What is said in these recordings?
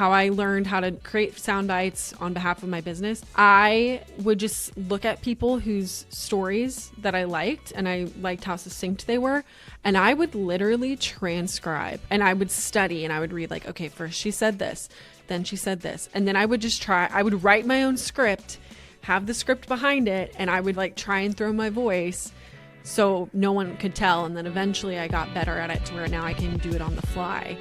how I learned how to create sound bites on behalf of my business, I would just look at people whose stories that I liked and I liked how succinct they were. And I would literally transcribe and I would study and I would read like, okay, first she said this, then she said this. And then I would just I would write my own script, have the script behind it, and I would like try and throw my voice so no one could tell. And then eventually I got better at it to where now I can do it on the fly.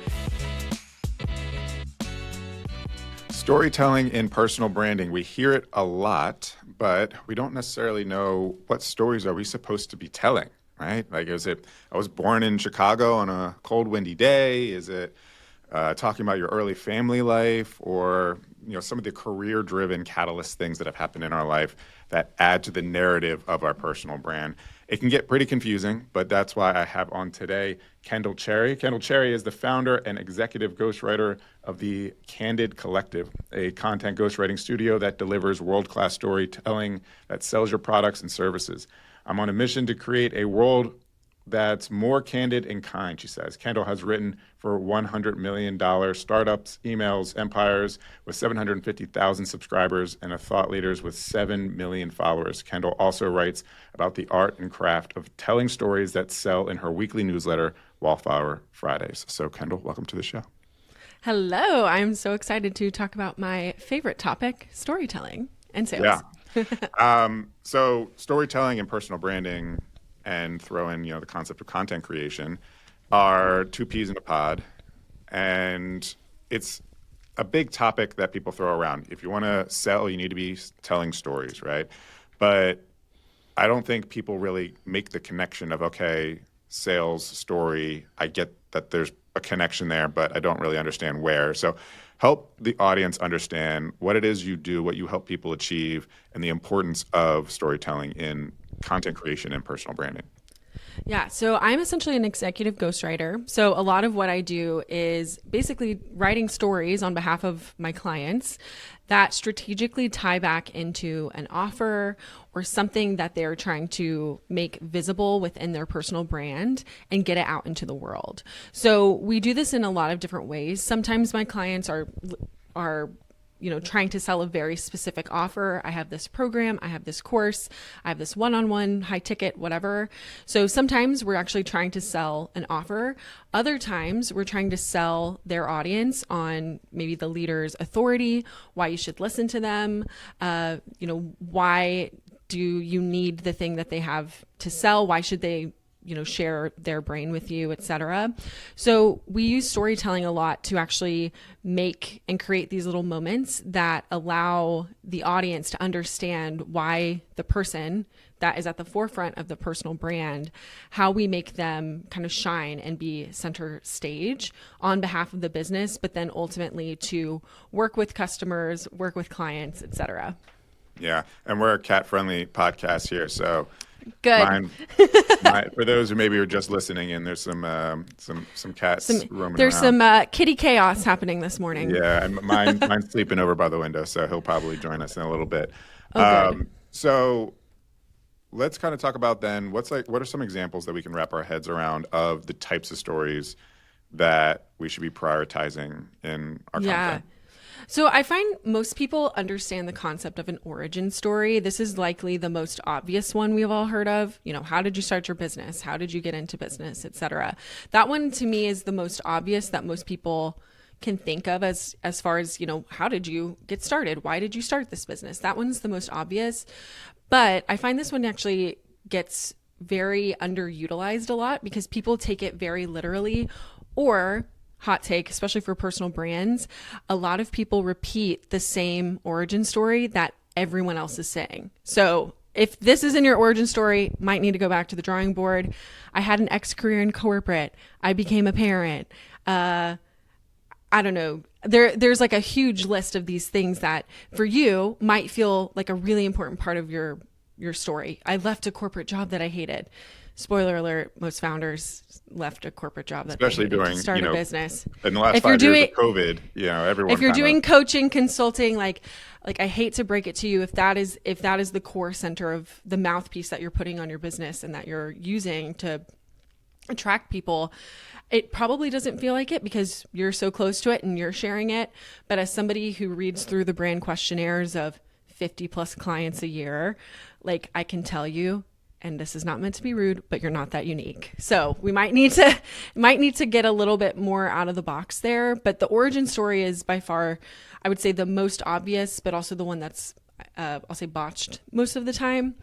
Storytelling in personal branding. We hear it a lot, but we don't necessarily know what stories are we supposed to be telling, right? Like, is it, I was born in Chicago on a cold, windy day? Is it talking about your early family life, or some of the career-driven catalyst things that have happened in our life that add to the narrative of our personal brand? It can get pretty confusing, but that's why I have on today Kendall Cherry. Kendall Cherry is the founder and executive ghostwriter of the Candid Collective, a content ghostwriting studio that delivers world-class storytelling that sells your products and services. I'm on a mission to create a world that's more candid and kind, she says. Kendall has written for $100 million startups, emails, empires with 750,000 subscribers, and thought leaders with 7 million followers. Kendall also writes about the art and craft of telling stories that sell in her weekly newsletter, Wallflower Fridays. So Kendall, welcome to the show. Hello. I'm so excited to talk about my favorite topic, storytelling and sales. Yeah. So storytelling and personal branding, and throw in, the concept of content creation, are two peas in a pod. And it's a big topic that people throw around. If you want to sell, you need to be telling stories, right? But I don't think people really make the connection of, okay, sales, story, I get that there's a connection there, but I don't really understand where. So help the audience understand what it is you do, what you help people achieve, and the importance of storytelling in content creation and personal branding. Yeah, so I'm essentially an executive ghostwriter. So a lot of what I do is basically writing stories on behalf of my clients that strategically tie back into an offer or something that they're trying to make visible within their personal brand and get it out into the world. So we do this in a lot of different ways. Sometimes my clients are trying to sell a very specific offer. I have this program, I have this course, I have this one-on-one, high ticket, whatever. So sometimes we're actually trying to sell an offer. Other times we're trying to sell their audience on maybe the leader's authority, why you should listen to them, why do you need the thing that they have to sell? Why should they share their brain with you, etc. So we use storytelling a lot to actually make and create these little moments that allow the audience to understand why the person that is at the forefront of the personal brand, how we make them kind of shine and be center stage on behalf of the business, but then ultimately to work with customers, work with clients, etc. Yeah, and we're a cat-friendly podcast here, so good. For those who maybe are just listening in, there's some cats roaming there's around. Some kitty chaos happening this morning. Yeah, and mine's sleeping over by the window, so he'll probably join us in a little bit. Good. So let's kind of talk about then what are some examples that we can wrap our heads around of the types of stories that we should be prioritizing in our content? So I find most people understand the concept of an origin story. This is likely the most obvious one we've all heard of. How did you start your business? How did you get into business, etc. That one to me is the most obvious that most people can think of as far as, how did you get started? Why did you start this business? That one's the most obvious. But I find this one actually gets very underutilized a lot because people take it very literally, or hot take, especially for personal brands, a lot of people repeat the same origin story that everyone else is saying. So if this isn't your origin story, might need to go back to the drawing board. I had an ex-career in corporate. I became a parent. I don't know. There's like a huge list of these things that for you might feel like a really important part of your story. I left a corporate job that I hated. Spoiler alert, most founders left a corporate job that especially they hated during to start a business. In the last 5 years of COVID, everyone. If you're doing coaching, consulting, like I hate to break it to you, if that is the core center of the mouthpiece that you're putting on your business and that you're using to attract people. It probably doesn't feel like it because you're so close to it and you're sharing it. But as somebody who reads through the brand questionnaires of 50 plus clients a year, like I can tell you, and this is not meant to be rude, but you're not that unique. So we might need to get a little bit more out of the box there. But the origin story is by far, I would say, the most obvious, but also the one that's I'll say botched most of the time.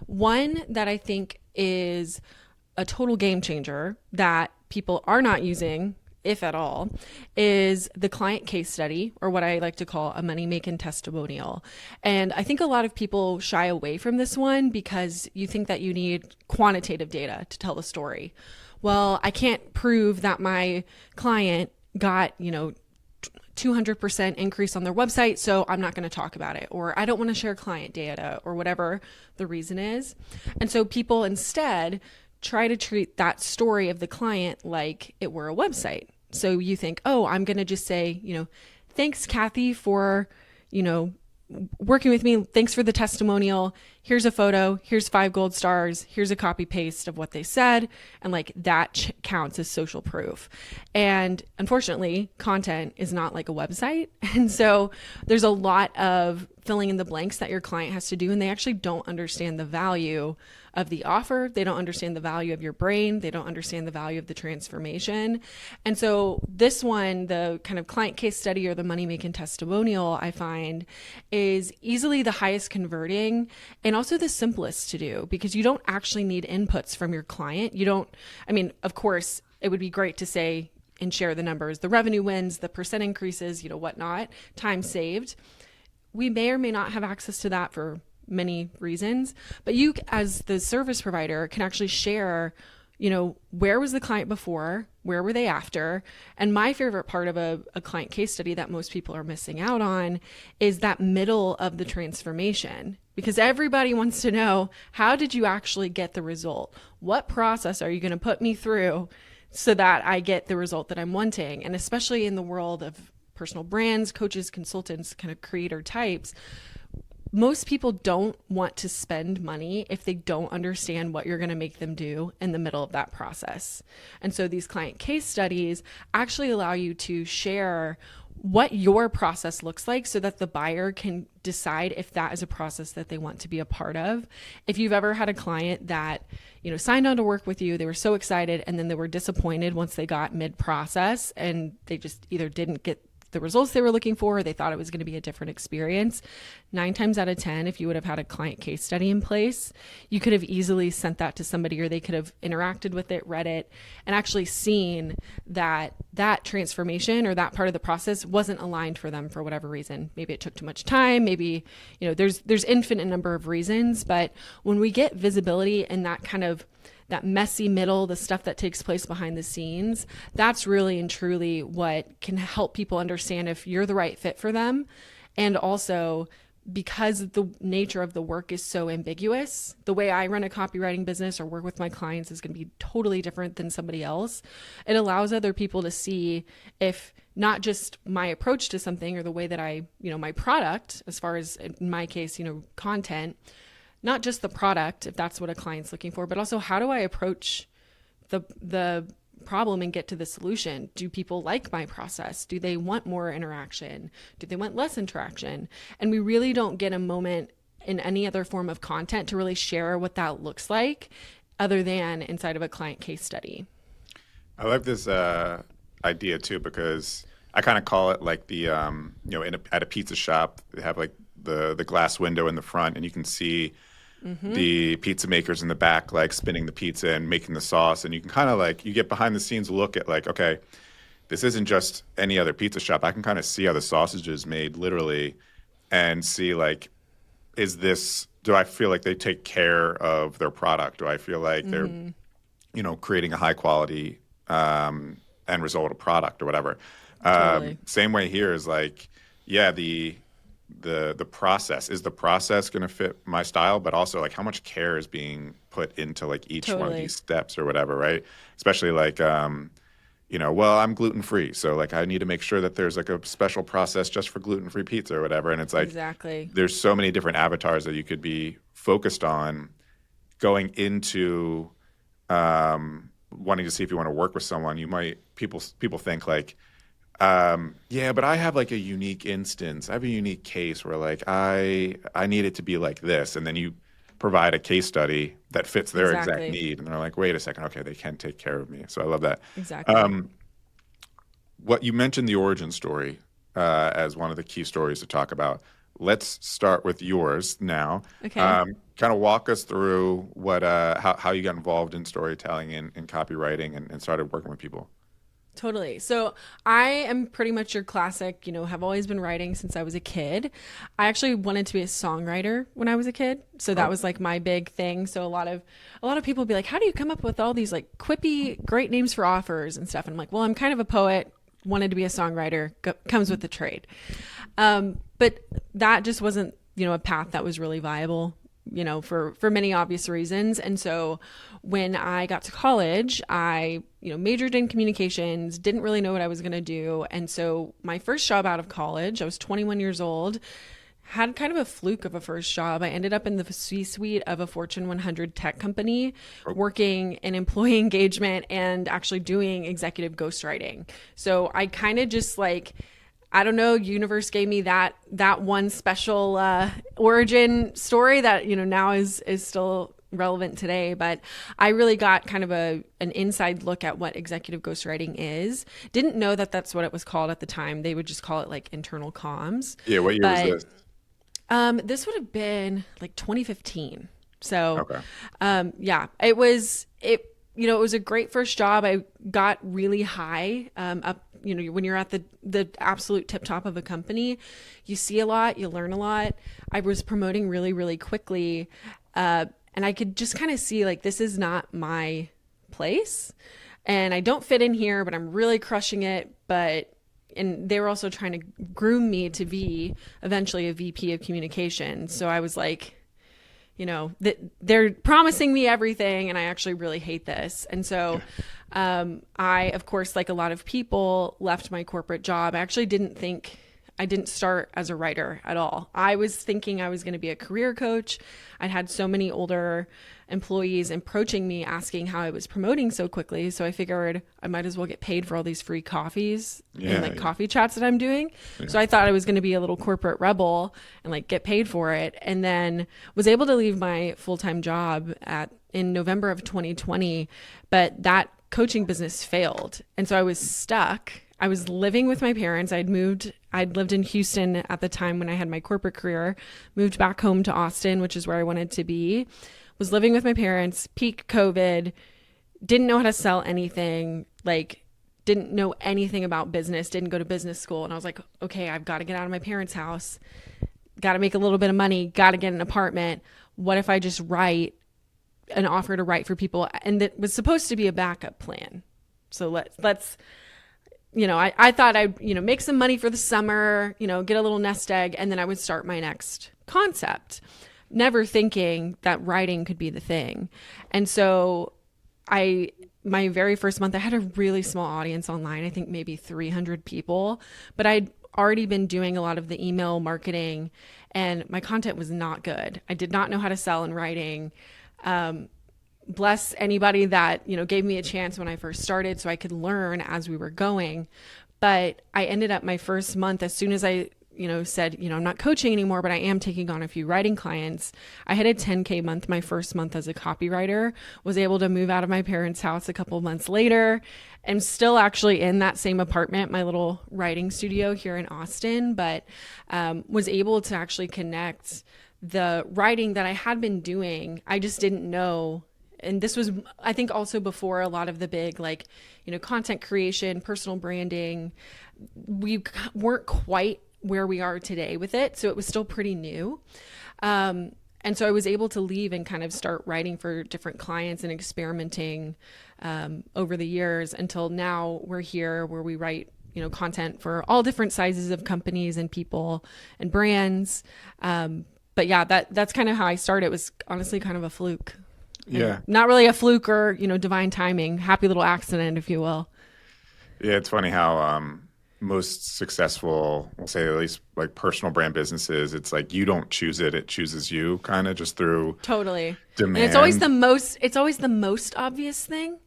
One that I think is a total game changer that people are not using, if at all, is the client case study, or what I like to call a money making testimonial. And I think a lot of people shy away from this one because you think that you need quantitative data to tell the story. Well, I can't prove that my client got, 200% increase on their website, so I'm not going to talk about it, or I don't want to share client data, or whatever the reason is. And so people instead try to treat that story of the client like it were a website. So you think, oh, I'm going to just say, thanks, Kathy, for, working with me. Thanks for the testimonial. Here's a photo. Here's 5 gold stars. Here's a copy paste of what they said. And like that counts as social proof. And unfortunately, content is not like a website. And so there's a lot of filling in the blanks that your client has to do. And they actually don't understand the value of the offer. They don't understand the value of your brain. They don't understand the value of the transformation. And so this one, the kind of client case study or the money making testimonial, I find is easily the highest converting and also the simplest to do because you don't actually need inputs from your client. Of course, it would be great to say and share the numbers, the revenue wins, the percent increases, whatnot, time saved. We may or may not have access to that for many reasons, but you as the service provider can actually share, where was the client before, where were they after? And my favorite part of a client case study that most people are missing out on is that middle of the transformation, because everybody wants to know, how did you actually get the result? What process are you going to put me through so that I get the result that I'm wanting? And especially in the world of personal brands, coaches, consultants, kind of creator types, most people don't want to spend money if they don't understand what you're going to make them do in the middle of that process. And so these client case studies actually allow you to share what your process looks like so that the buyer can decide if that is a process that they want to be a part of. If you've ever had a client that, signed on to work with you, they were so excited, and then they were disappointed once they got mid-process and they just either didn't get the results they were looking for, or they thought it was going to be a different experience. 9 times out of 10, if you would have had a client case study in place, you could have easily sent that to somebody, or they could have interacted with it, read it, and actually seen that that transformation or that part of the process wasn't aligned for them for whatever reason. Maybe it took too much time. Maybe, there's infinite number of reasons. But when we get visibility in that kind of that messy middle, the stuff that takes place behind the scenes, that's really and truly what can help people understand if you're the right fit for them. And also, because the nature of the work is so ambiguous, the way I run a copywriting business or work with my clients is going to be totally different than somebody else. It allows other people to see if not just my approach to something or the way that I, my product, as far as in my case, content, not just the product, if that's what a client's looking for, but also how do I approach the problem and get to the solution? Do people like my process? Do they want more interaction? Do they want less interaction? And we really don't get a moment in any other form of content to really share what that looks like other than inside of a client case study. I like this idea too, because I kind of call it like the, at a pizza shop, they have like the glass window in the front, and you can see the pizza makers in the back, like spinning the pizza and making the sauce. And you can kind of like, you get behind the scenes look at like, okay, this isn't just any other pizza shop. I can kind of see how the sausage is made literally and see like, do I feel like they take care of their product? Do I feel like they're, creating a high quality end result of product or whatever? Totally. Same way here is like, yeah, the process, is the process going to fit my style, but also like how much care is being put into like each one of these steps or whatever, right? Especially like, well, I'm gluten-free, so like I need to make sure that there's like a special process just for gluten-free pizza or whatever. And it's like, exactly, there's so many different avatars that you could be focused on going into wanting to see if you want to work with someone, you might people think like, yeah, but I have like a unique instance. I have a unique case where like I need it to be like this, and then you provide a case study that fits their exact Exactly. need, and they're like, wait a second, okay, they can take care of me. So I love that. Exactly. What you mentioned the origin story as one of the key stories to talk about. Let's start with yours now. Okay. Kind of walk us through what how you got involved in storytelling and copywriting and started working with people. Totally. So I am pretty much your classic, have always been writing since I was a kid. I actually wanted to be a songwriter when I was a kid. So that Oh, was like my big thing. So a lot of people be like, how do you come up with all these like quippy, great names for offers and stuff? And I'm like, well, I'm kind of a poet, wanted to be a songwriter, comes with the trade. But that just wasn't, a path that was really viable, for many obvious reasons. And so when I got to college, I, majored in communications, didn't really know what I was going to do. And so my first job out of college, I was 21 years old, had kind of a fluke of a first job. I ended up in the C-suite of a Fortune 100 tech company, working in employee engagement and actually doing executive ghostwriting. So I kind of just like, I don't know, universe gave me that one special origin story that now is still relevant today. But I really got kind of an inside look at what executive ghostwriting is. Didn't know that that's what it was called at the time. They would just call it like internal comms. yeah. What year was But this? this would have been like 2015. So, Okay. yeah, it was a great first job. I got really high, up, when you're at the absolute tip top of a company, you see a lot, you learn a lot. I was promoting really, really quickly. And I could just kind of see like, this is not my place and I don't fit in here, but I'm really crushing it. And they were also trying to groom me to be eventually a VP of communications. So I was like, that they're promising me everything and I actually really hate this. And so I, of course, like a lot of people, left my corporate job. I didn't start as a writer at all. I was thinking I was going to be a career coach. I'd had so many older employees approaching me asking how I was promoting so quickly. So I figured I might as well get paid for all these free coffees and like Yeah. coffee chats that I'm doing. So I thought I was going to be a little corporate rebel and like get paid for it. And then was able to leave my full-time job in November of 2020, but that coaching business failed. And so I was stuck. I was living with my parents. I'd lived in Houston at the time when I had my corporate career, moved back home to Austin, which is where I wanted to be, was living with my parents, peak COVID, didn't know how to sell anything, like didn't know anything about business, didn't go to business school. And I was like, okay, I've got to get out of my parents' house, got to make a little bit of money, got to get an apartment. What if I just write an offer to write for people? And that was supposed to be a backup plan. So let's I thought I'd, make some money for the summer, get a little nest egg, and then I would start my next concept, never thinking that writing could be the thing. And so my very first month, I had a really small audience online, I think maybe 300 people, but I'd already been doing a lot of the email marketing and my content was not good. I did not know how to sell in writing. Bless anybody that, gave me a chance when I first started so I could learn as we were going. But I ended up my first month, as soon as I, said, I'm not coaching anymore, but I am taking on a few writing clients. I had a 10K month, my first month as a copywriter, was able to move out of my parents' house a couple months later. I'm still actually in that same apartment, my little writing studio here in Austin, but was able to actually connect the writing that I had been doing. I just didn't know. And this was, I think, also before a lot of the big, like, content creation, personal branding. We weren't quite where we are today with it. So it was still pretty new. And so I was able to leave and kind of start writing for different clients and experimenting over the years until now we're here where we write, content for all different sizes of companies and people and brands. But yeah, that's kind of how I started. It was honestly kind of a fluke. Yeah. Not really a fluke or, divine timing, happy little accident, if you will. Yeah. It's funny how most successful, we'll say at least like personal brand businesses, it's like you don't choose it, it chooses you, kind of just through Totally. demand. And it's always the most obvious thing.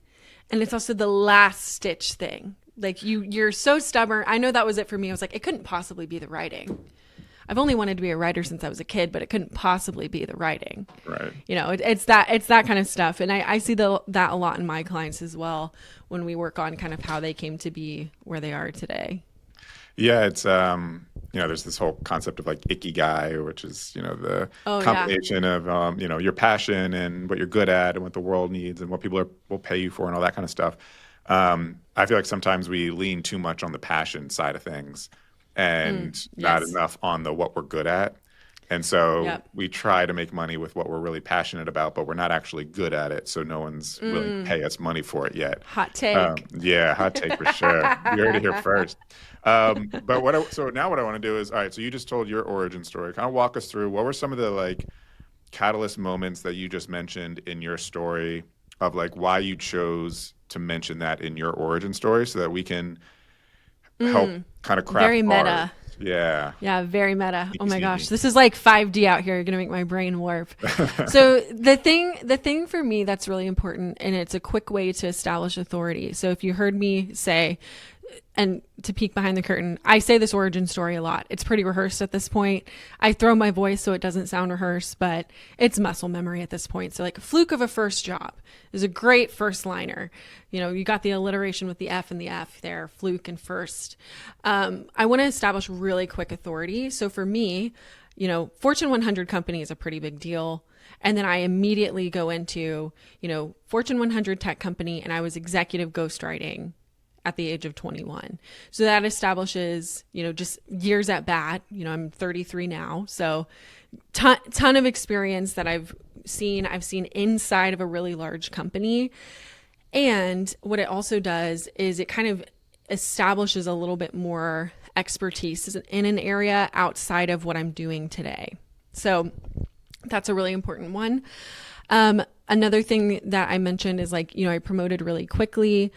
And it's also the last stitch thing. Like you're so stubborn. I know that was it for me. I was like, it couldn't possibly be the writing. I've only wanted to be a writer since I was a kid, but it couldn't possibly be the writing. Right. You know, it's that kind of stuff. And I see that a lot in my clients as well when we work on kind of how they came to be where they are today. Yeah, it's there's this whole concept of like ikigai, which is, the Oh, yeah. combination of your passion and what you're good at and what the world needs and what people will pay you for and all that kind of stuff. I feel like sometimes we lean too much on the passion side of things and not Yes. enough on the what we're good at. And so Yep. we try to make money with what we're really passionate about, but we're not actually good at it. So no one's willing to pay us money for it yet. Hot take. Yeah, hot take for sure. You heard it here first. But so now what I want to do is, all right, so you just told your origin story. Kind of walk us through what were some of the like catalyst moments that you just mentioned in your story of like why you chose to mention that in your origin story so that we can help kind of craft Very meta. ours. Yeah. Yeah, very meta. Oh my Easy. gosh, this is like 5D out here. You're gonna make my brain warp. So the thing for me that's really important, and it's a quick way to establish authority. So if you heard me say, and to peek behind the curtain, I say this origin story a lot. It's pretty rehearsed at this point. I throw my voice so it doesn't sound rehearsed, but it's muscle memory at this point. So like fluke of a first job is a great first liner. You got the alliteration with the F and the F there, fluke and first. I want to establish really quick authority. So for me, Fortune 100 company is a pretty big deal. And then I immediately go into, Fortune 100 tech company, and I was executive ghostwriting at the age of 21. So that establishes, just years at bat. I'm 33 now. So ton of experience that I've seen inside of a really large company. And what it also does is it kind of establishes a little bit more expertise in an area outside of what I'm doing today. So that's a really important one. Another thing that I mentioned is like, I promoted really quickly.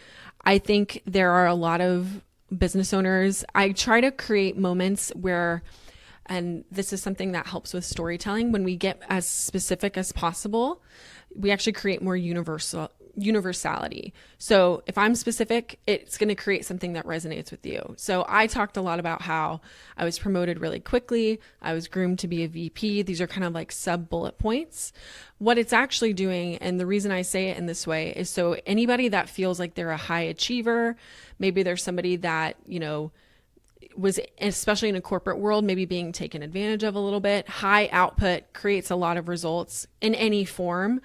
I think there are a lot of business owners. I try to create moments where, and this is something that helps with storytelling, when we get as specific as possible, we actually create more universality. So if I'm specific, it's going to create something that resonates with you. So I talked a lot about how I was promoted really quickly. I was groomed to be a VP. These are kind of like sub bullet points. What it's actually doing, and the reason I say it in this way, is so anybody that feels like they're a high achiever, maybe there's somebody that, was, especially in a corporate world, maybe being taken advantage of a little bit. High output creates a lot of results in any form.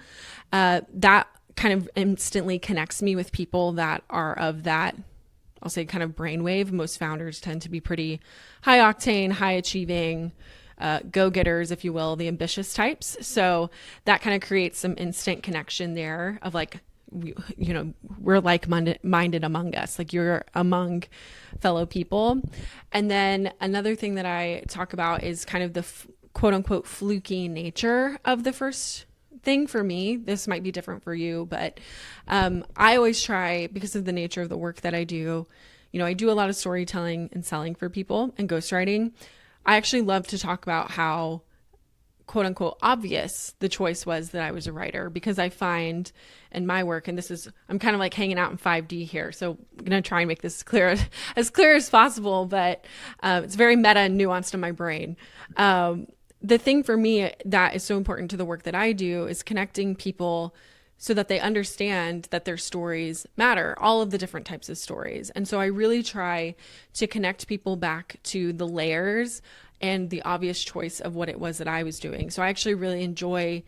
That kind of instantly connects me with people that are of that, I'll say, kind of brainwave. Most founders tend to be pretty high octane, high achieving, go-getters, if you will, the ambitious types. So that kind of creates some instant connection there of like, we're like-minded among us, like you're among fellow people. And then another thing that I talk about is kind of the quote unquote fluky nature of the first thing for me. This might be different for you, but I always try, because of the nature of the work that I do, I do a lot of storytelling and selling for people and ghostwriting. I actually love to talk about how quote unquote obvious the choice was that I was a writer, because I find in my work, and I'm kind of like hanging out in 5D here, so I'm going to try and make this as clear as possible, but it's very meta and nuanced in my brain. The thing for me that is so important to the work that I do is connecting people so that they understand that their stories matter, all of the different types of stories. And so I really try to connect people back to the layers and the obvious choice of what it was that I was doing. So I actually really enjoy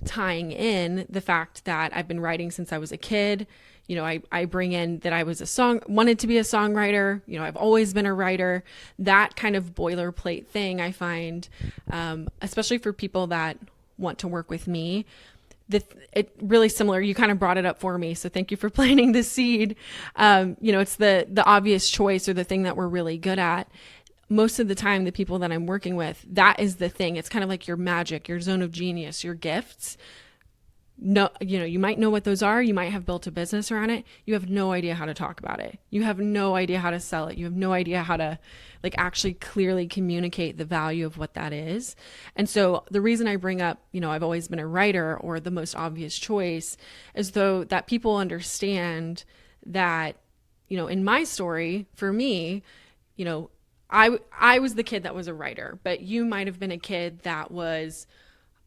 tying in the fact that I've been writing since I was a kid. I bring in that I was wanted to be a songwriter. I've always been a writer. That kind of boilerplate thing I find, especially for people that want to work with me, it really similar. You kind of brought it up for me, so thank you for planting the seed. It's the obvious choice or the thing that we're really good at. Most of the time, the people that I'm working with, that is the thing. It's kind of like your magic, your zone of genius, your gifts. no, you might know what those are. You might have built a business around it. You have no idea how to talk about it. You have no idea how to sell it. You have no idea how to like actually clearly communicate the value of what that is. And so the reason I bring up, I've always been a writer or the most obvious choice is though that people understand that, in my story, for me, I was the kid that was a writer, but you might have been a kid that was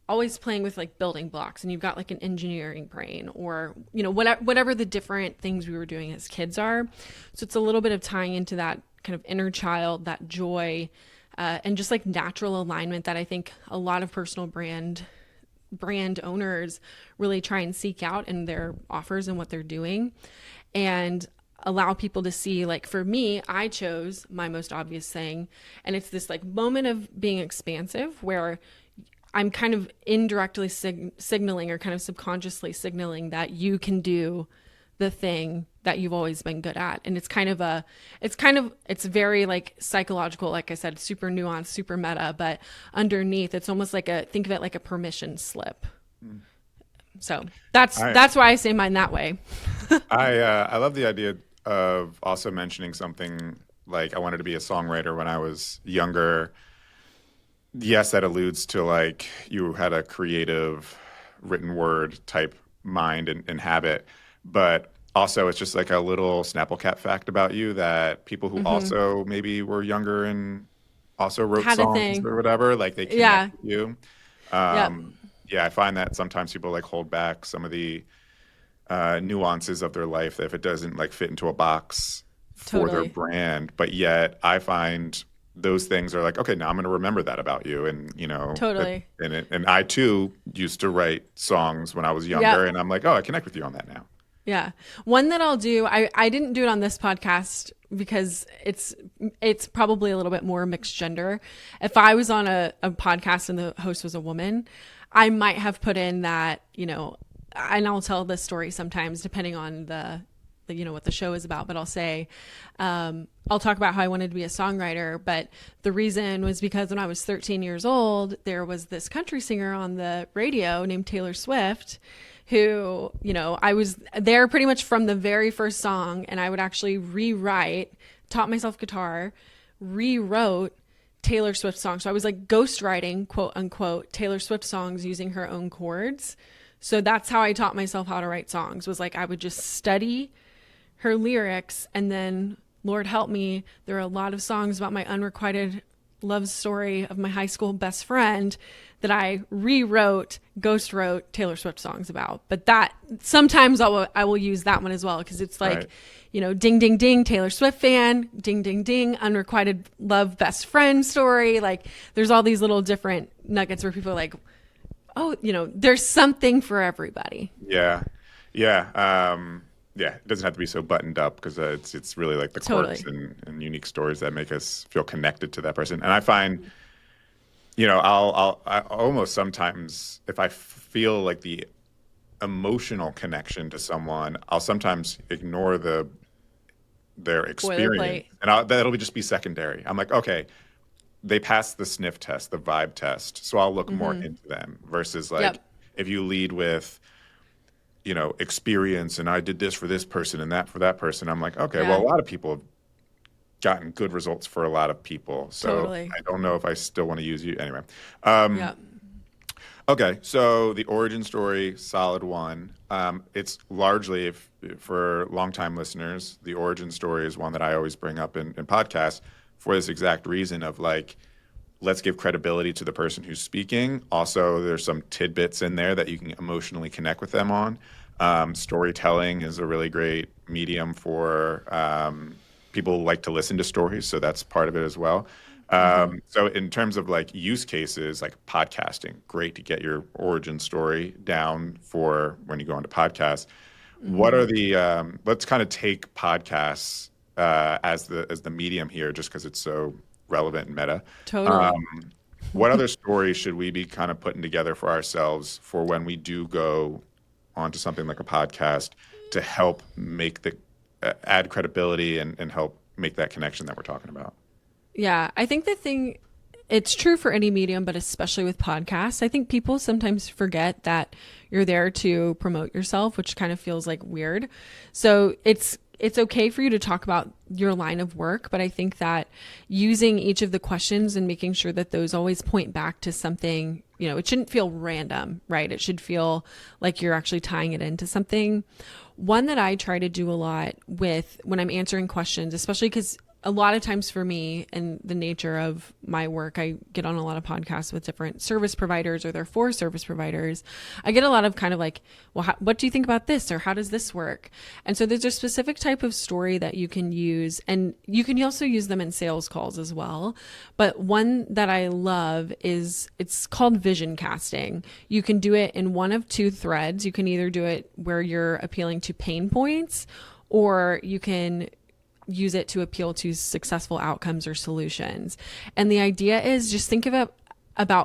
always playing with like building blocks and you've got like an engineering brain or whatever the different things we were doing as kids are. So it's a little bit of tying into that kind of inner child, that joy, and just like natural alignment that I think a lot of personal brand owners really try and seek out in their offers and what they're doing, and allow people to see, like for me, I chose my most obvious thing, and it's this like moment of being expansive where I'm kind of indirectly signaling or kind of subconsciously signaling that you can do the thing that you've always been good at. And it's very like psychological, like I said, super nuanced, super meta, but underneath it's almost like think of it like a permission slip. So that's why I say mine that way. I love the idea of also mentioning something like I wanted to be a songwriter when I was younger. Yes, that alludes to like you had a creative written word type mind and habit, but also it's just like a little Snapple Cat fact about you that people who also maybe were younger and also wrote Had a songs thing. or whatever, like they Yeah. connect with you. Yep. Yeah, I find that sometimes people like hold back some of the nuances of their life that if it doesn't like fit into a box for their Totally. brand, but yet I find those things are like, okay, now I'm going to remember that about you. And, Totally. and I too used to write songs when I was Yep. younger and I'm like, oh, I connect with you on that now. Yeah. One that I'll do, I didn't do it on this podcast because it's probably a little bit more mixed gender. If I was on a podcast and the host was a woman, I might have put in that, and I'll tell this story sometimes depending on the what the show is about, but I'll say, I'll talk about how I wanted to be a songwriter, but the reason was because when I was 13 years old, there was this country singer on the radio named Taylor Swift who, I was there pretty much from the very first song, and I would actually taught myself guitar, rewrote Taylor Swift songs. So I was like ghostwriting, quote unquote, Taylor Swift songs using her own chords. So that's how I taught myself how to write songs, was like I would just study her lyrics, and then Lord help me, there are a lot of songs about my unrequited love story of my high school best friend that I ghost wrote Taylor Swift songs about. But that sometimes I will use that one as well, because it's like, right. Ding, ding, ding, Taylor Swift fan, ding, ding, ding, unrequited love best friend story. Like there's all these little different nuggets where people are like, oh, there's something for everybody. Yeah. Yeah. Yeah, it doesn't have to be so buttoned up because it's really like the quirks and unique stories that make us feel connected to that person. And I find, I almost sometimes, if I feel like the emotional connection to someone, I'll sometimes ignore their experience, and that'll just be secondary. I'm like, okay, they passed the sniff test, the vibe test, so I'll look more into them versus like if you lead with experience and I did this for this person and that for that person. I'm like, okay, well, a lot of people have gotten good results for a lot of people. So I don't know if I still want to use you anyway. Okay. So the origin story, solid one. It's largely for longtime listeners, the origin story is one that I always bring up in podcasts for this exact reason of like, let's give credibility to the person who's speaking. Also, there's some tidbits in there that you can emotionally connect with them on. Storytelling is a really great medium for people who like to listen to stories, so that's part of it as well. So in terms of like use cases, like podcasting, great to get your origin story down for when you go into podcasts. What are the let's kind of take podcasts as the medium here, just because it's so relevant and meta. Totally. What other stories should we be kind of putting together for ourselves for when we do go onto something like a podcast to help make add credibility and help make that connection that we're talking about? Yeah, I think the thing it's true for any medium, but especially with podcasts. I think people sometimes forget that you're there to promote yourself, which kind of feels like weird. So it's okay for you to talk about your line of work, but I think that using each of the questions and making sure that those always point back to something, it shouldn't feel random, right? It should feel like you're actually tying it into something. One that I try to do a lot with when I'm answering questions, especially because a lot of times for me and the nature of my work, I get on a lot of podcasts with different service providers or they're for service providers. I get a lot of kind of like, well, what do you think about this? Or how does this work? And so there's a specific type of story that you can use, and you can also use them in sales calls as well. But one that I love it's called vision casting. You can do it in one of two threads. You can either do it where you're appealing to pain points, or you can use it to appeal to successful outcomes or solutions. And the idea is just think about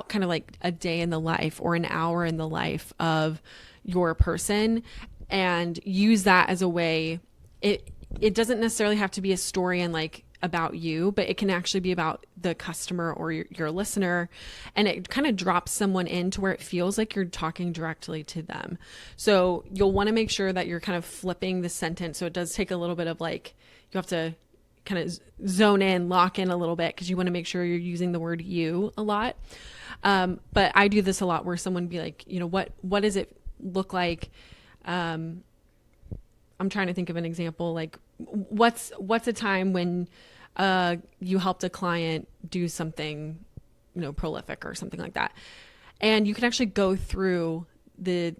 kind of like a day in the life or an hour in the life of your person, and use that as a way. It doesn't necessarily have to be a story and like about you, but it can actually be about the customer or your listener. And it kind of drops someone into where it feels like you're talking directly to them. So you'll want to make sure that you're kind of flipping the sentence. So it does take a little bit of like, you have to kind of zone in, lock in a little bit, because you want to make sure you're using the word you a lot. But I do this a lot where someone be like, what does it look like? I'm trying to think of an example. Like what's a time when you helped a client do something, prolific or something like that. And you can actually go through the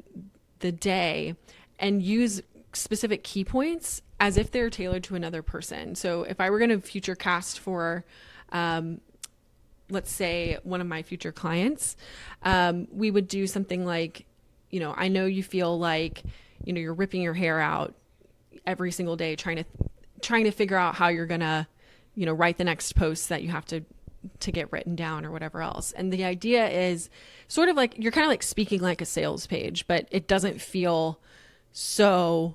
day and use specific key points as if they're tailored to another person. So if I were going to future cast for, let's say one of my future clients, we would do something like, I know you feel like, you're ripping your hair out every single day, trying to figure out how you're going to, write the next post that you have to get written down or whatever else. And the idea is sort of like, you're kind of like speaking like a sales page, but it doesn't feel so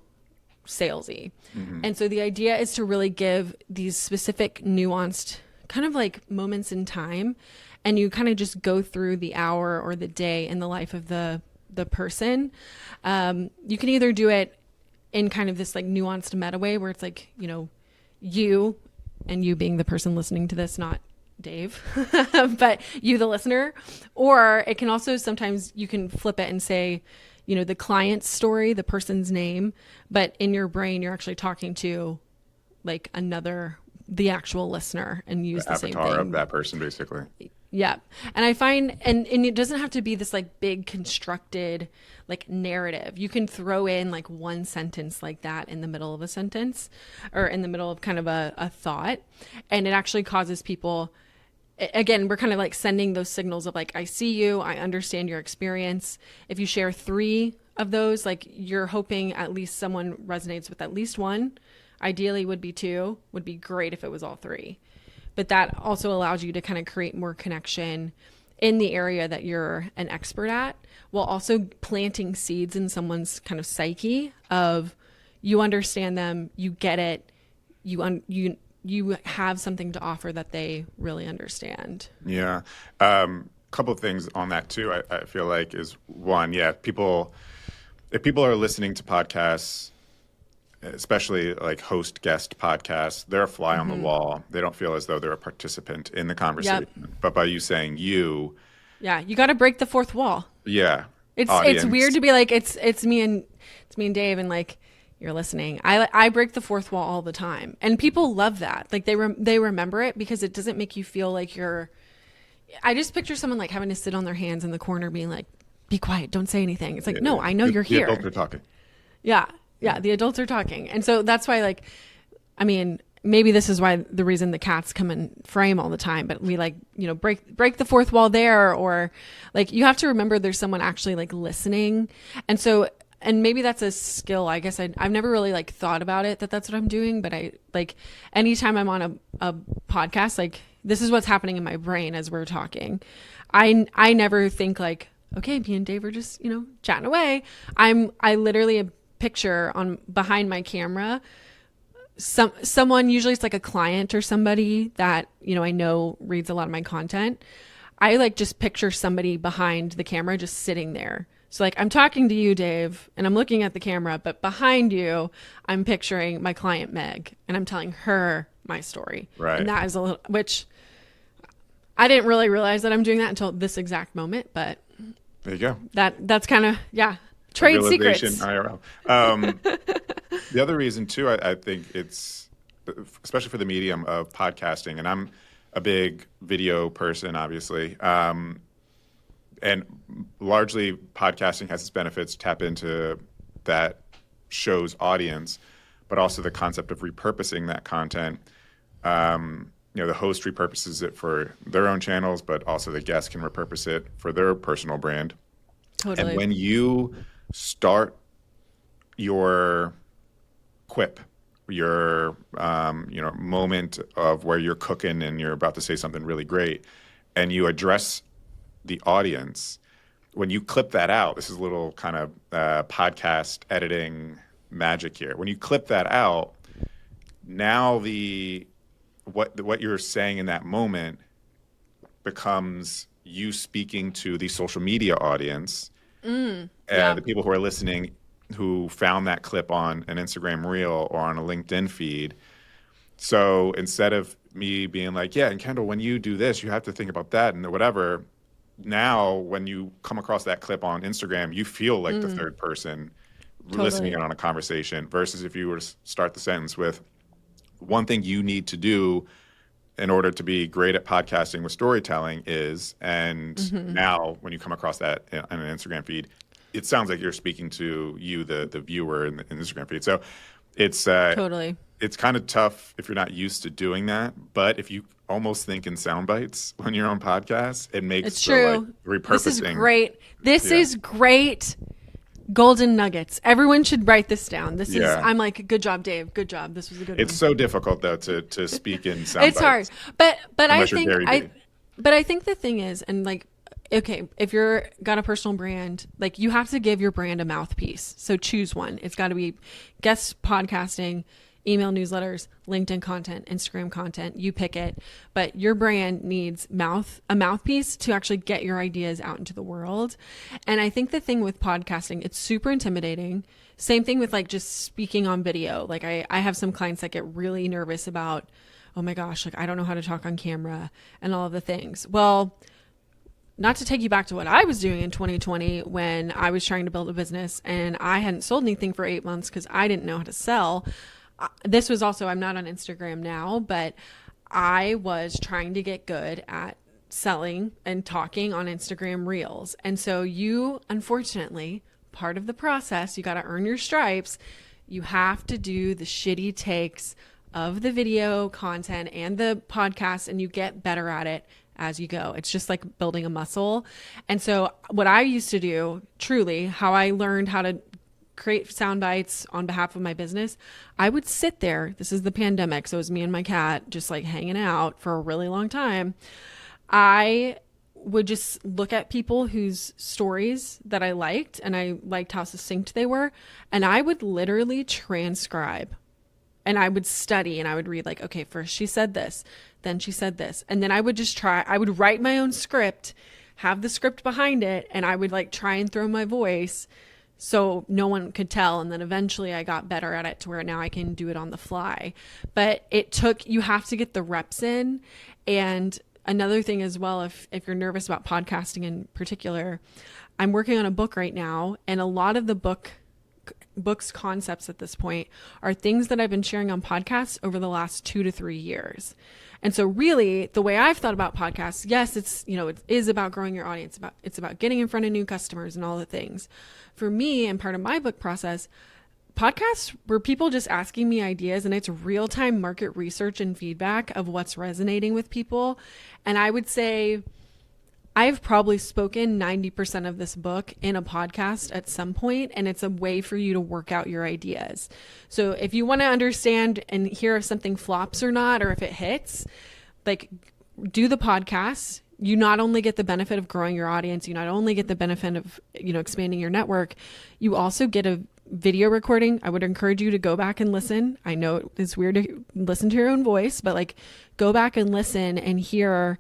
salesy. Mm-hmm. And so the idea is to really give these specific nuanced kind of like moments in time, and you kind of just go through the hour or the day in the life of the person. You can either do it in kind of this like nuanced meta way where it's like, you and you being the person listening to this, not Dave, but you, the listener, or it can also sometimes you can flip it and say, the client's story, the person's name, but in your brain, you're actually talking to like the actual listener, and use the same thing. Avatar of that person, basically. Yeah. And I find, and it doesn't have to be this like big constructed like narrative. You can throw in like one sentence like that in the middle of a sentence, or in the middle of kind of a thought. And it actually causes people, again, we're kind of like sending those signals of like, I see you, I understand your experience. If you share 3 of those, like you're hoping at least someone resonates with at least one. Ideally would be 2, would be great if it was all 3. But that also allows you to kind of create more connection in the area that you're an expert at, while also planting seeds in someone's kind of psyche of, you understand them, you get it, you have something to offer that they really understand. Yeah. Couple of things on that too, I feel like is one, if people are listening to podcasts, especially like host guest podcasts, they're a fly on the wall. They don't feel as though they're a participant in the conversation. Yep. But by you saying you got to break the fourth wall. Yeah. It's weird to be like, it's me and Dave, and like, you're listening. I break the fourth wall all the time, and people love that. Like they remember it because it doesn't make you feel like I just picture someone like having to sit on their hands in the corner being like, be quiet, don't say anything. It's like, no, I know you're here. The adults are talking. Yeah, the adults are talking. And so that's why, like, I mean, maybe this is why the reason the cats come in frame all the time, but we like, break the fourth wall there, or like, you have to remember there's someone actually like listening. And so, and maybe that's a skill. I guess I've never really like thought about it that's what I'm doing, but I like anytime I'm on a podcast, like this is what's happening in my brain as we're talking. I never think like, okay, me and Dave are just, chatting away. I literally picture on behind my camera someone, usually it's like a client or somebody that, I know reads a lot of my content. I like just picture somebody behind the camera just sitting there. So like I'm talking to you, Dave, and I'm looking at the camera, but behind you, I'm picturing my client, Meg, and I'm telling her my story. Right. And that is which I didn't really realize that I'm doing that until this exact moment, but There you go. that's kind of, trade secrets. IRL. The other reason too, I think it's, especially for the medium of podcasting, and I'm a big video person, obviously, and largely podcasting has its benefits, tap into that show's audience, but also the concept of repurposing that content. The host repurposes it for their own channels, but also the guest can repurpose it for their personal brand. Totally. And when you start your quip, your moment of where you're cooking and you're about to say something really great, and you address the audience, when you clip that out, this is a little kind of podcast editing magic here. When you clip that out, now what you're saying in that moment becomes you speaking to the social media audience, the people who are listening, who found that clip on an Instagram reel or on a LinkedIn feed. So instead of me being like, yeah, and Kendall, when you do this, you have to think about that and whatever. Now, when you come across that clip on Instagram, you feel like the third person listening in on a conversation, versus if you were to start the sentence with one thing you need to do in order to be great at podcasting with storytelling is, and now when you come across that on an Instagram feed, it sounds like you're speaking to you, the viewer in the Instagram feed. So it's it's kind of tough if you're not used to doing that. But if you almost think in sound bites when you're on podcasts, it makes it's true. Repurposing. This is great. This is great. Golden nuggets. Everyone should write this down. This is, I'm like, good job, Dave. Good job. This was a good one. It's so difficult though to speak in sound it's bites. hard. But I think I think the thing is, and like, okay, if you're got a personal brand, like you have to give your brand a mouthpiece. So choose one. It's got to be guest podcasting, email newsletters, LinkedIn content, Instagram content. You pick it, but your brand needs a mouthpiece to actually get your ideas out into the world. And I think the thing with podcasting, it's super intimidating. Same thing with like just speaking on video. Like I have some clients that get really nervous about, oh my gosh, like I don't know how to talk on camera and all of the things. Well, not to take you back to what I was doing in 2020 when I was trying to build a business and I hadn't sold anything for 8 months because I didn't know how to sell. This was also, I'm not on Instagram now, but I was trying to get good at selling and talking on Instagram Reels. And so you, unfortunately, part of the process, you got to earn your stripes. You have to do the shitty takes of the video content and the podcast, and you get better at it as you go. It's just like building a muscle. And so what I used to do, truly, how I learned how to create sound bites on behalf of my business, I would sit there. This is the pandemic. So it was me and my cat just like hanging out for a really long time. I would just look at people whose stories that I liked and I liked how succinct they were. And I would literally transcribe and I would study and I would read like, okay, first she said this, then she said this. And then I would just I would write my own script, have the script behind it. And I would like try and throw my voice so no one could tell. And then eventually I got better at it to where now I can do it on the fly. But you have to get the reps in. And another thing as well, if you're nervous about podcasting in particular, I'm working on a book right now. And a lot of the book's concepts at this point are things that I've been sharing on podcasts over the last 2 to 3 years. And so really the way I've thought about podcasts, yes, it's, it is about growing your audience, it's about getting in front of new customers and all the things. For me, and part of my book process, podcasts were people just asking me ideas, and it's real-time market research and feedback of what's resonating with people. And I would say I've probably spoken 90% of this book in a podcast at some point, and it's a way for you to work out your ideas. So if you want to understand and hear if something flops or not, or if it hits, like do the podcast. You not only get the benefit of growing your audience, you not only get the benefit of, expanding your network, you also get video recording, I would encourage you to go back and listen. I know it's weird to listen to your own voice, but like go back and listen and hear,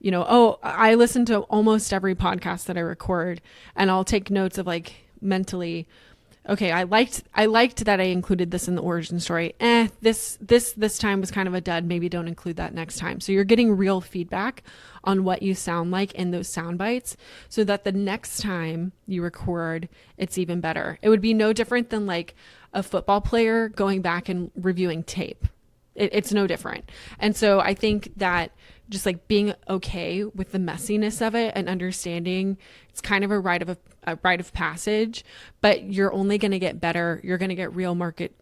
you know, oh, I listen to almost every podcast that I record, and I'll take notes of like mentally, okay, I liked that I included this in the origin story. This time was kind of a dud. Maybe don't include that next time. So you're getting real feedback on what you sound like in those sound bites, so that the next time you record, it's even better. It would be no different than like a football player going back and reviewing tape. It's no different. And so I think that just like being okay with the messiness of it and understanding it's kind of a rite of passage, but you're only going to get better. You're going to get real market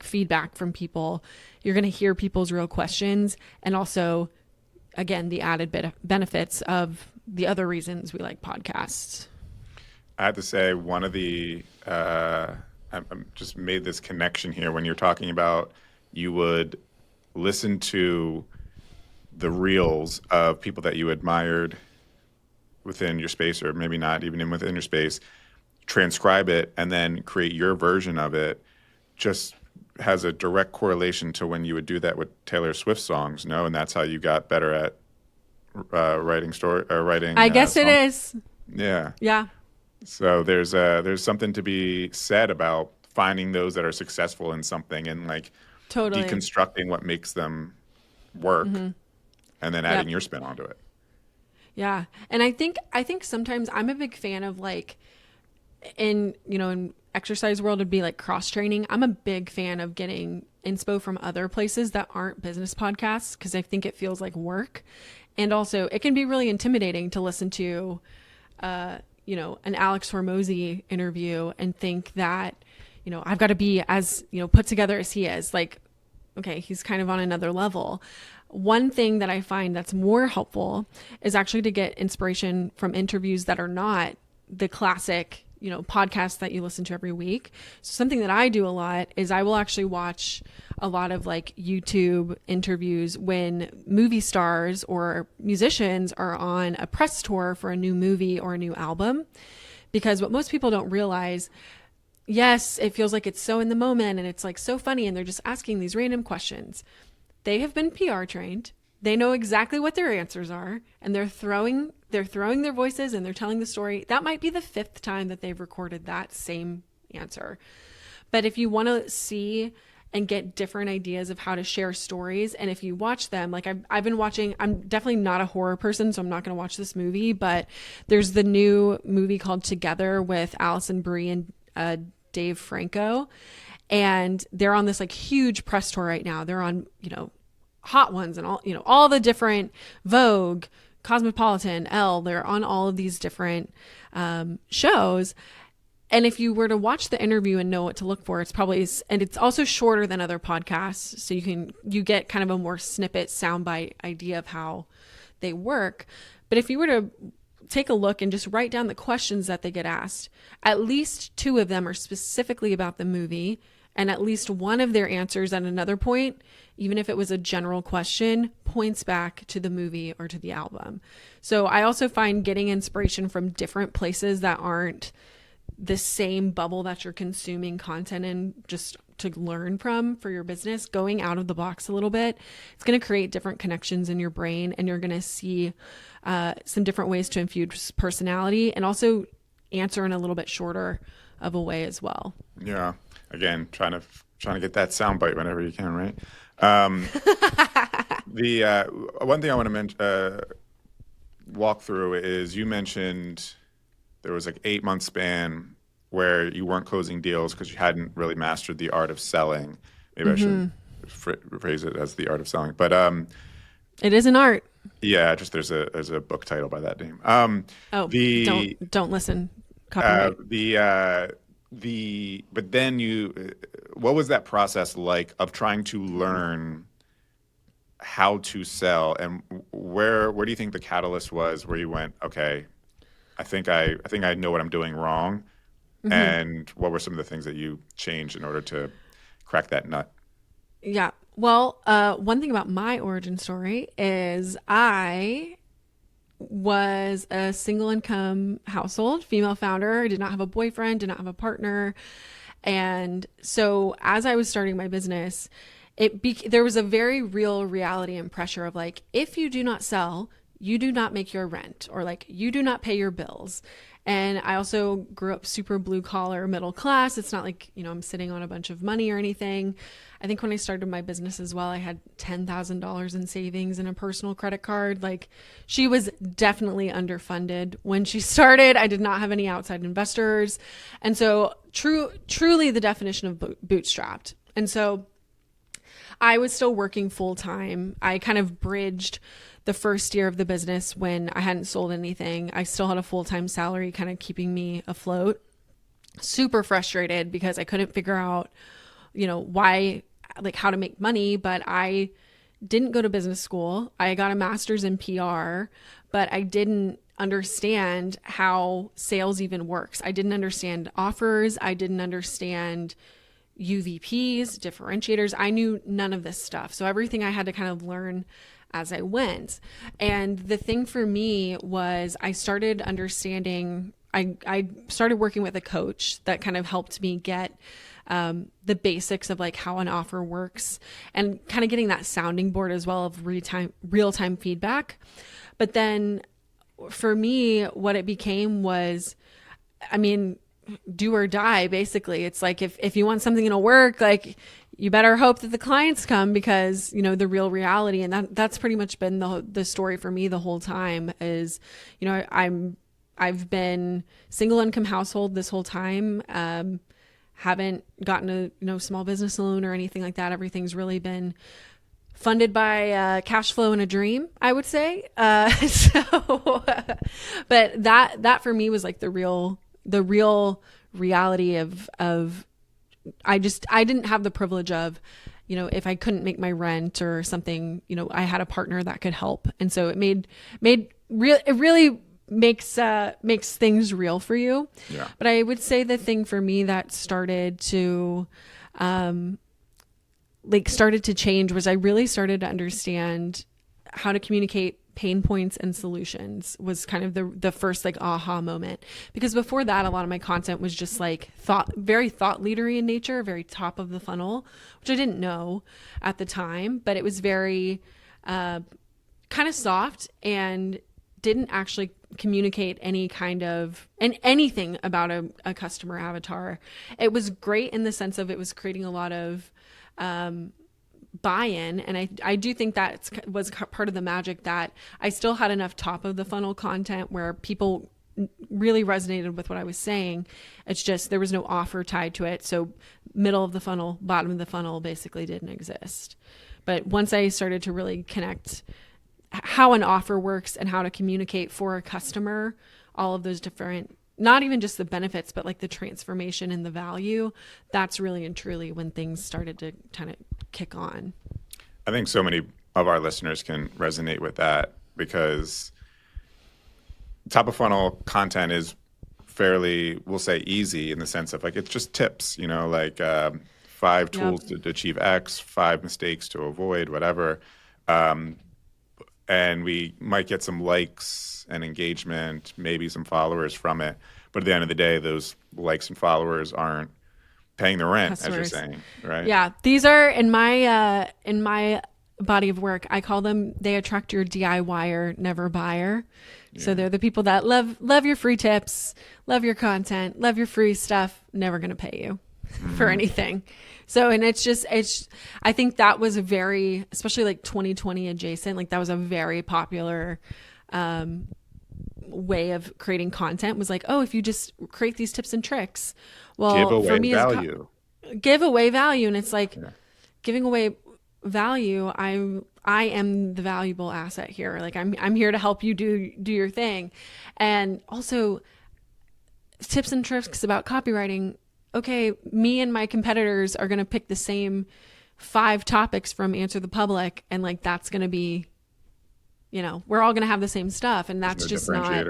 feedback from people. You're going to hear people's real questions, and also, again, the added benefits of the other reasons we like podcasts. I have to say, one of the I just made this connection here when you're talking about you would listen to the reels of people that you admired within your space, or maybe not even within your space, transcribe it, and then create your version of it. Just has a direct correlation to when you would do that with Taylor Swift songs, no? And that's how you got better at writing story or writing. I guess it is. Yeah. Yeah. So there's something to be said about finding those that are successful in something and like Totally deconstructing what makes them work, and then adding your spin onto it. Yeah. And I think sometimes I'm a big fan of like in exercise world, it'd be like cross training. I'm a big fan of getting inspo from other places that aren't business podcasts, because I think it feels like work. And also it can be really intimidating to listen to, an Alex Hormozy interview and think that, I've got to be as, put together as he is. Like, okay, he's kind of on another level. One thing that I find that's more helpful is actually to get inspiration from interviews that are not the classic, podcasts that you listen to every week. So something that I do a lot is I will actually watch a lot of like YouTube interviews when movie stars or musicians are on a press tour for a new movie or a new album. Because what most people don't realize, yes, it feels like it's so in the moment and it's like so funny and they're just asking these random questions. They have been PR trained. They know exactly what their answers are, and they're throwing their voices and they're telling the story. That might be the 5th time that they've recorded that same answer. But if you want to see and get different ideas of how to share stories, and if you watch them, like I've been watching, I'm definitely not a horror person, so I'm not going to watch this movie, but there's the new movie called Together with Alison Brie and Dave Franco. And they're on this like huge press tour right now. They're on, Hot Ones and all the different Vogue, Cosmopolitan, Elle. They're on all of these different shows. And if you were to watch the interview and know what to look for, and it's also shorter than other podcasts. So you get kind of a more snippet soundbite idea of how they work. But if you were to take a look and just write down the questions that they get asked, at least 2 of them are specifically about the movie. And at least one of their answers at another point, even if it was a general question, points back to the movie or to the album. So I also find getting inspiration from different places that aren't the same bubble that you're consuming content in, just to learn from for your business, going out of the box a little bit, it's going to create different connections in your brain, and you're going to see some different ways to infuse personality and also answer in a little bit shorter of a way as well. Yeah. Again, trying to get that soundbite whenever you can, right? The one thing I want to walk through is you mentioned there was like 8-month span where you weren't closing deals because you hadn't really mastered the art of selling. Maybe I should phrase it as the art of selling, but it is an art. Yeah, just there's a book title by that name. Don't listen. Copyright. But then what was that process like of trying to learn how to sell, and where do you think the catalyst was where you went, okay, I think I know what I'm doing wrong, and what were some of the things that you changed in order to crack that nut? Yeah. Well, one thing about my origin story is I was a single income household, female founder. I did not have a boyfriend, did not have a partner. And so as I was starting my business, there was a very real reality and pressure of like, if you do not sell, you do not make your rent, or like you do not pay your bills. And I also grew up super blue collar, middle class. It's not like, I'm sitting on a bunch of money or anything. I think when I started my business as well, I had $10,000 in savings and a personal credit card. Like, she was definitely underfunded when she started. I did not have any outside investors. And so truly the definition of bootstrapped. And so I was still working full time. I kind of bridged the first year of the business when I hadn't sold anything. I still had a full-time salary kind of keeping me afloat. Super frustrated because I couldn't figure out, why, like how to make money, but I didn't go to business school. I got a master's in PR, but I didn't understand how sales even works. I didn't understand offers. I didn't understand UVPs, differentiators. I knew none of this stuff. So everything I had to kind of learn as I went. And the thing for me was I started understanding, I started working with a coach that kind of helped me get the basics of like how an offer works and kind of getting that sounding board as well of real-time feedback. But then for me, what it became was, do or die, basically. It's like, if you want something to work, like you better hope that the clients come, because, the real reality. And that's pretty much been the story for me the whole time is, I've been single income household this whole time. Haven't gotten a, small business loan or anything like that. Everything's really been funded by cash flow and a dream, I would say. But that for me was like the real reality of I didn't have the privilege of, if I couldn't make my rent or something, I had a partner that could help. And so it really makes things real for you. Yeah. But I would say the thing for me that started to change was I really started to understand how to communicate pain points and solutions. Was kind of the first like aha moment, because before that, a lot of my content was just like very thought leadery in nature, very top of the funnel, which I didn't know at the time, but it was very kind of soft and didn't actually communicate anything about a customer avatar. It was great in the sense of it was creating a lot of buy-in. And I do think that was part of the magic, that I still had enough top of the funnel content where people really resonated with what I was saying. It's just, there was no offer tied to it. So middle of the funnel, bottom of the funnel basically didn't exist. But once I started to really connect how an offer works and how to communicate for a customer, all of those different, not even just the benefits, but like the transformation and the value, that's really and truly when things started to kind of kick on. I think so many of our listeners can resonate with that, because top of funnel content is fairly, we'll say, easy in the sense of like, it's just tips, like 5 tools to achieve X, 5 mistakes to avoid, whatever. And we might get some likes and engagement, maybe some followers from it. But at the end of the day, those likes and followers aren't paying the rent, customers, as you're saying, right? Yeah. These are in my body of work, I call them, they attract your DIYer, never buyer. Yeah. So they're the people that love your free tips, love your content, love your free stuff, never going to pay you for anything. So, and I think that was a very, especially like 2020 adjacent, like that was a very popular way of creating content, was like, oh, if you just create these tips and tricks, well, give away for me, value. Give away value. And it's like, giving away value, I am the valuable asset here. Like I'm here to help you do your thing. And also tips and tricks about copywriting. Okay, me and my competitors are going to pick the same 5 topics from Answer the Public, and like that's going to be, we're all going to have the same stuff, and that's just not.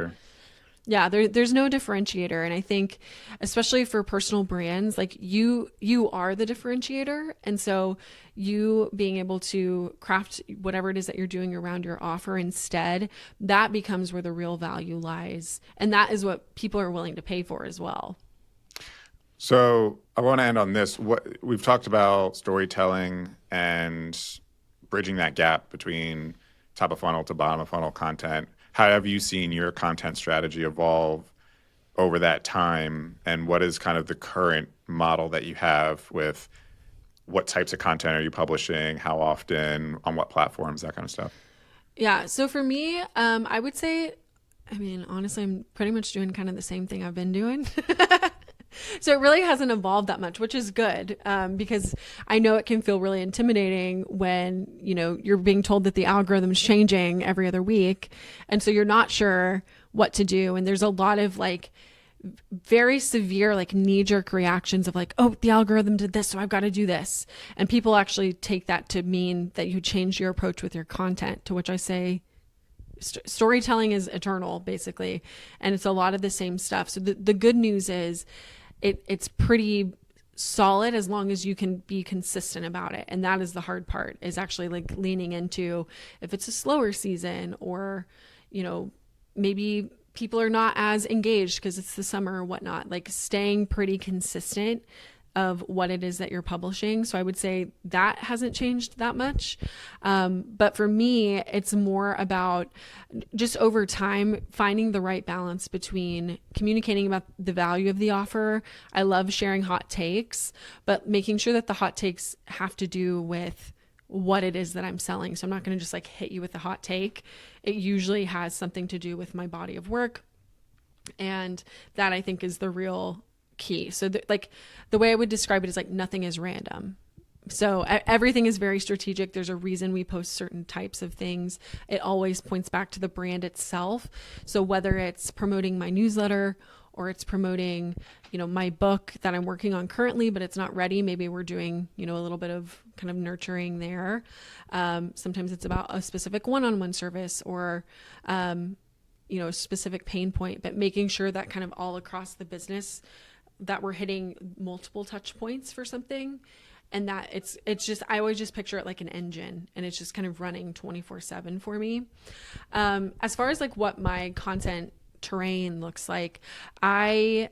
Yeah, there's no differentiator. And I think especially for personal brands, like you are the differentiator. And so you being able to craft whatever it is that you're doing around your offer instead, that becomes where the real value lies. And that is what people are willing to pay for as well. So I want to end on this. What we've talked about storytelling and bridging that gap between top of funnel to bottom of funnel content. How have you seen your content strategy evolve over that time? And what is kind of the current model that you have with what types of content are you publishing? How often? On what platforms? That kind of stuff. Yeah. So for me, I would say, I mean, honestly, I'm pretty much doing kind of the same thing I've been doing. So it really hasn't evolved that much, which is good, because I know it can feel really intimidating when, you're being told that the algorithm is changing every other week. And so you're not sure what to do. And there's a lot of like very severe, like knee jerk reactions of like, oh, the algorithm did this, so I've got to do this. And people actually take that to mean that you change your approach with your content, to which I say, storytelling is eternal, basically. And it's a lot of the same stuff. So the good news is it's pretty solid as long as you can be consistent about it. And that is the hard part, is actually like leaning into if it's a slower season, or, maybe people are not as engaged because it's the summer or whatnot, like staying pretty consistent of what it is that you're publishing. So I would say that hasn't changed that much. But for me, it's more about just over time finding the right balance between communicating about the value of the offer. I love sharing hot takes, but making sure that the hot takes have to do with what it is that I'm selling. So I'm not going to just like hit you with a hot take. It usually has something to do with my body of work. And that I think is the real key. So the way I would describe it is like nothing is random. So everything is very strategic. There's a reason we post certain types of things. It always points back to the brand itself. So whether it's promoting my newsletter or it's promoting, my book that I'm working on currently, but it's not ready. Maybe we're doing, a little bit of kind of nurturing there. Sometimes it's about a specific one-on-one service or, a specific pain point, but making sure that kind of all across the business that we're hitting multiple touch points for something. And that it's just, I always just picture it like an engine, and it's just kind of running 24/7 for me. As far as like what my content terrain looks like, I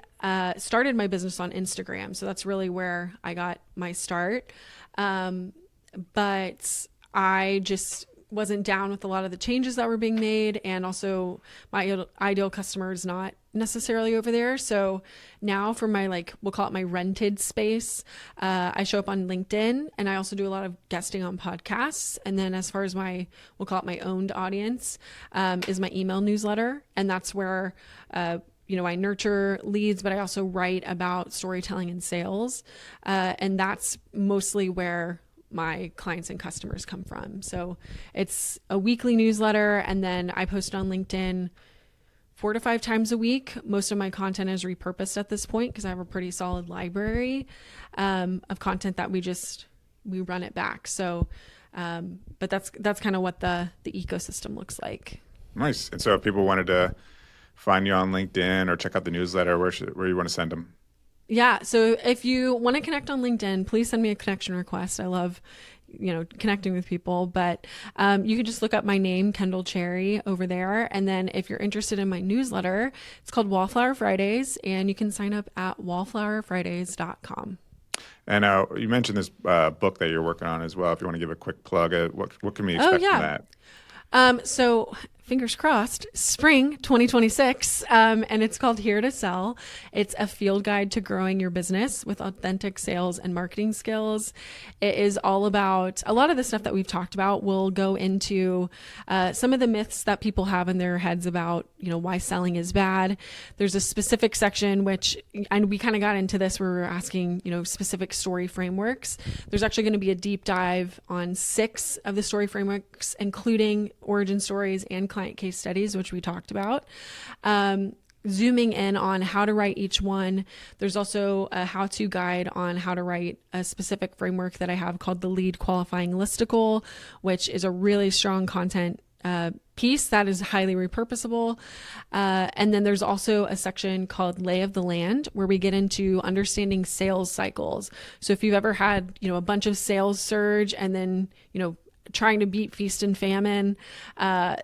started my business on Instagram. So that's really where I got my start. But I just wasn't down with a lot of the changes that were being made. And also my ideal customer is not necessarily over there. So now for my, we'll call it my rented space, I show up on LinkedIn, and I also do a lot of guesting on podcasts. And then as far as we'll call it my owned audience, is my email newsletter. And that's where, I nurture leads, but I also write about storytelling and sales. And that's mostly where my clients and customers come from. So it's a weekly newsletter, and then I post on LinkedIn 4 to 5 times a week. Most of my content is repurposed at this point because I have a pretty solid library of content that we run it back. So, but that's kind of what the ecosystem looks like. Nice. And so if people wanted to find you on LinkedIn or check out the newsletter, where you want to send them? Yeah. So if you want to connect on LinkedIn, please send me a connection request. I love, connecting with people, but you can just look up my name, Kendall Cherry, over there. And then if you're interested in my newsletter, it's called Wallflower Fridays, and you can sign up at wallflowerfridays.com. And you mentioned this book that you're working on as well. If you want to give a quick plug, what can we expect from that? So fingers crossed, spring 2026, and it's called Here to Sell. It's a field guide to growing your business with authentic sales and marketing skills. It is all about a lot of the stuff that we've talked about. We'll go into some of the myths that people have in their heads about, why selling is bad. There's a specific section and we kind of got into this where we were asking, specific story frameworks. There's actually going to be a deep dive on 6 of the story frameworks, including origin stories and client case studies, which we talked about. Zooming in on how to write each one. There's also a how-to guide on how to write a specific framework that I have called the Lead Qualifying Listicle, which is a really strong content piece that is highly repurposable. And then there's also a section called Lay of the Land where we get into understanding sales cycles. So if you've ever had, a bunch of sales surge and then, trying to beat feast and famine,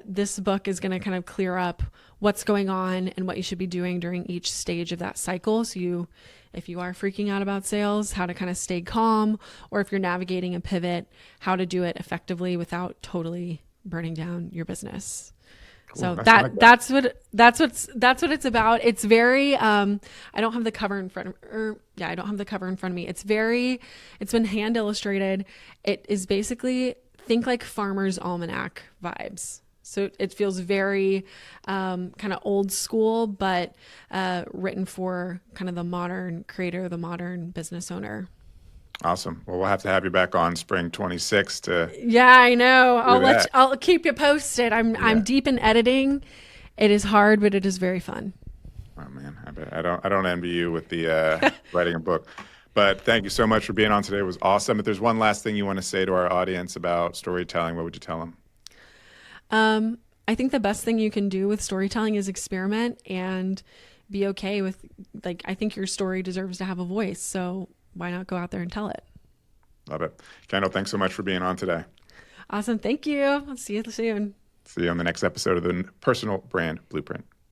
this book is going to kind of clear up what's going on and what you should be doing during each stage of that cycle. So if you are freaking out about sales, how to kind of stay calm, or if you're navigating a pivot, how to do it effectively without totally burning down your business. Cool. So that's what it's about. It's very I don't have the cover in front of I don't have the cover in front of me. It's been hand illustrated. It is basically, think like Farmer's Almanac vibes. So it feels very kind of old school, but written for kind of the modern creator, the modern business owner. Awesome. Well, we'll have to have you back on spring 26 to. Yeah, I know. I'll keep you posted. I'm deep in editing. It is hard, but it is very fun. Oh man, I don't envy you with the writing a book. But thank you so much for being on today. It was awesome. If there's one last thing you want to say to our audience about storytelling, what would you tell them? I think the best thing you can do with storytelling is experiment and be okay with, I think your story deserves to have a voice. So why not go out there and tell it? Love it. Kendall, thanks so much for being on today. Awesome. Thank you. I'll see you soon. See you on the next episode of the Personal Brand Blueprint.